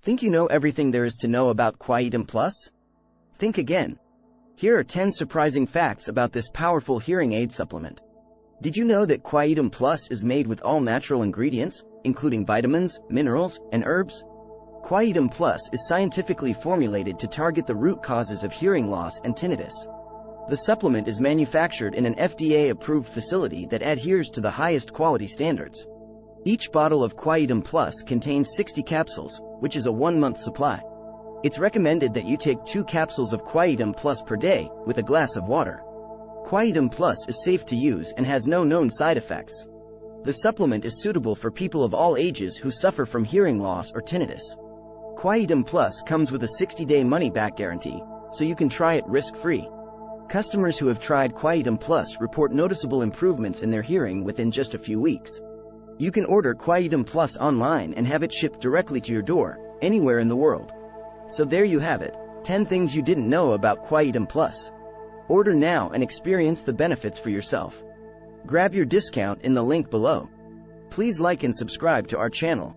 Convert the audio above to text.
Think you know everything there is to know about Quietum Plus? Think again. Here are 10 surprising facts about this powerful hearing aid supplement. Did you know that Quietum Plus is made with all natural ingredients, including vitamins, minerals, and herbs? Quietum Plus is scientifically formulated to target the root causes of hearing loss and tinnitus. The supplement is manufactured in an FDA-approved facility that adheres to the highest quality standards. Each bottle of Quietum Plus contains 60 capsules, which is a 1-month supply. It's recommended that you take 2 capsules of Quietum Plus per day, with a glass of water. Quietum Plus is safe to use and has no known side effects. The supplement is suitable for people of all ages who suffer from hearing loss or tinnitus. Quietum Plus comes with a 60-day money-back guarantee, so you can try it risk-free. Customers who have tried Quietum Plus report noticeable improvements in their hearing within just a few weeks. You can order Quietum Plus online and have it shipped directly to your door, anywhere in the world. So there you have it, 10 things you didn't know about Quietum Plus. Order now and experience the benefits for yourself. Grab your discount in the link below. Please like and subscribe to our channel.